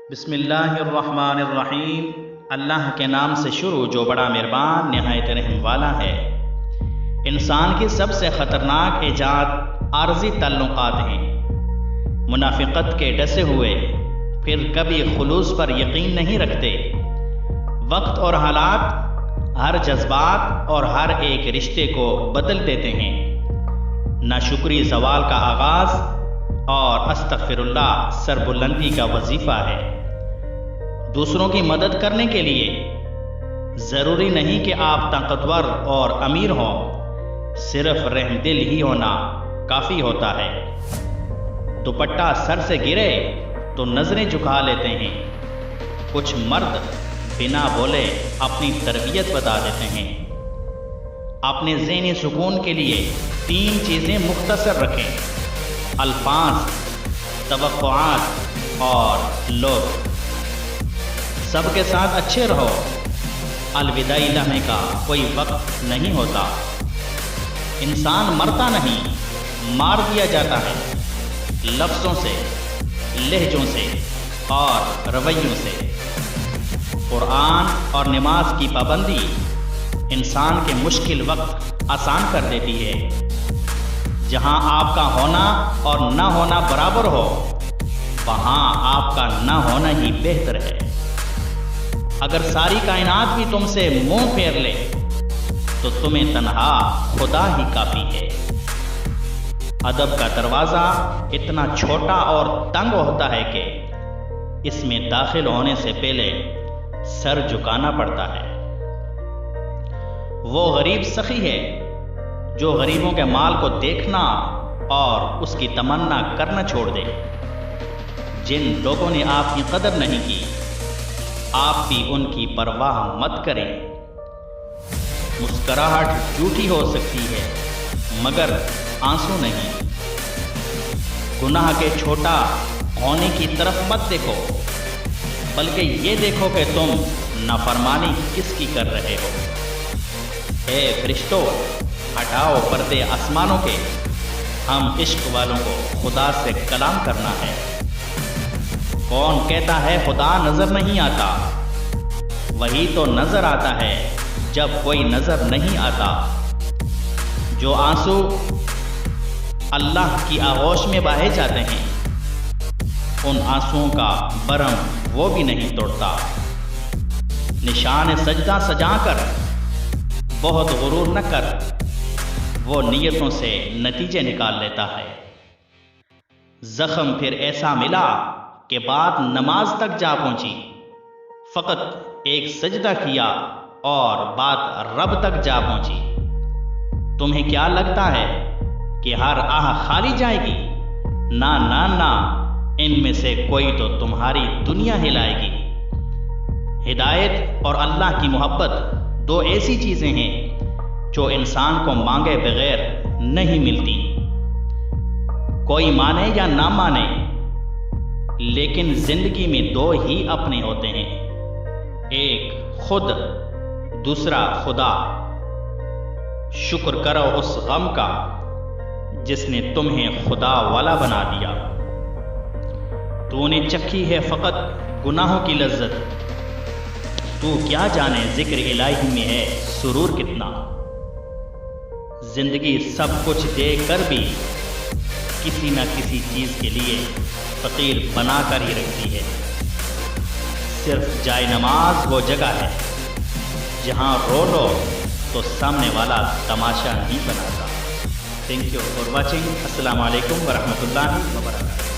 بسم اللہ الرحمن الرحیم۔ اللہ کے نام سے شروع جو بڑا مہربان نہایت رحم والا ہے۔ انسان کی سب سے خطرناک ایجاد عارضی تعلقات ہیں۔ منافقت کے ڈسے ہوئے پھر کبھی خلوص پر یقین نہیں رکھتے۔ وقت اور حالات ہر جذبات اور ہر ایک رشتے کو بدل دیتے ہیں۔ ناشکری زوال کا آغاز اور استغفر اللہ سربلندی کا وظیفہ ہے۔ دوسروں کی مدد کرنے کے لیے ضروری نہیں کہ آپ طاقتور اور امیر ہوں، صرف رحم دل ہی ہونا کافی ہوتا ہے۔ دوپٹہ سر سے گرے تو نظریں جھکا لیتے ہیں۔ کچھ مرد بنا بولے اپنی تربیت بتا دیتے ہیں۔ اپنے ذہنی سکون کے لیے 3 چیزیں مختصر رکھیں: الفاظ، توقعات اور لوگ۔ سب کے ساتھ اچھے رہو۔ الوداعی لمحے کا کوئی وقت نہیں ہوتا۔ انسان مرتا نہیں، مار دیا جاتا ہے، لفظوں سے، لہجوں سے اور رویوں سے۔ قرآن اور نماز کی پابندی انسان کے مشکل وقت آسان کر دیتی ہے۔ جہاں آپ کا ہونا اور نہ ہونا برابر ہو، وہاں آپ کا نہ ہونا ہی بہتر ہے۔ اگر ساری کائنات بھی تم سے منہ پھیر لے تو تمہیں تنہا خدا ہی کافی ہے۔ ادب کا دروازہ اتنا چھوٹا اور تنگ ہوتا ہے کہ اس میں داخل ہونے سے پہلے سر جھکانا پڑتا ہے۔ وہ غریب سخی ہے جو غریبوں کے مال کو دیکھنا اور اس کی تمنا کرنا چھوڑ دے۔ جن لوگوں نے آپ کی قدر نہیں کی، آپ بھی ان کی پرواہ مت کریں۔ مسکراہٹ جھوٹی ہو سکتی ہے مگر آنسو نہیں۔ گناہ کے چھوٹا ہونے کی طرف مت دیکھو، بلکہ یہ دیکھو کہ تم نافرمانی کس کی کر رہے ہو۔ اے فرشتوں، ہٹاؤ پردے آسمانوں کے، ہم عشق والوں کو خدا سے کلام کرنا ہے۔ کون کہتا ہے خدا نظر نہیں آتا؟ وہی تو نظر آتا ہے جب کوئی نظر نہیں آتا۔ جو آنسو اللہ کی آغوش میں بہے جاتے ہیں، ان آنسوؤں کا برم وہ بھی نہیں توڑتا۔ نشان سجدہ سجا کر بہت غرور نہ کر، وہ نیتوں سے نتیجے نکال لیتا ہے۔ زخم پھر ایسا ملا کہ بات نماز تک جا پہنچی۔ فقط ایک سجدہ کیا اور بات رب تک جا پہنچی۔ تمہیں کیا لگتا ہے کہ ہر آہ خالی جائے گی؟ نہ نہ نہ، ان میں سے کوئی تو تمہاری دنیا ہلائے گی۔ ہدایت اور اللہ کی محبت 2 ایسی چیزیں ہیں جو انسان کو مانگے بغیر نہیں ملتی۔ کوئی مانے یا نہ مانے، لیکن زندگی میں 2 ہی اپنے ہوتے ہیں، ایک خود، دوسرا خدا۔ شکر کرو اس غم کا جس نے تمہیں خدا والا بنا دیا۔ تو نے چکھی ہے فقط گناہوں کی لذت، تو کیا جانے ذکر الہی میں ہے سرور کتنا۔ زندگی سب کچھ دے کر بھی کسی نہ کسی چیز کے لیے فقیر بنا کر ہی رکھتی ہے۔ صرف جائے نماز وہ جگہ ہے جہاں رو لو تو سامنے والا تماشا نہیں بناتا۔ Thank you for watching. السلام علیکم ورحمۃ اللہ وبرکاتہ۔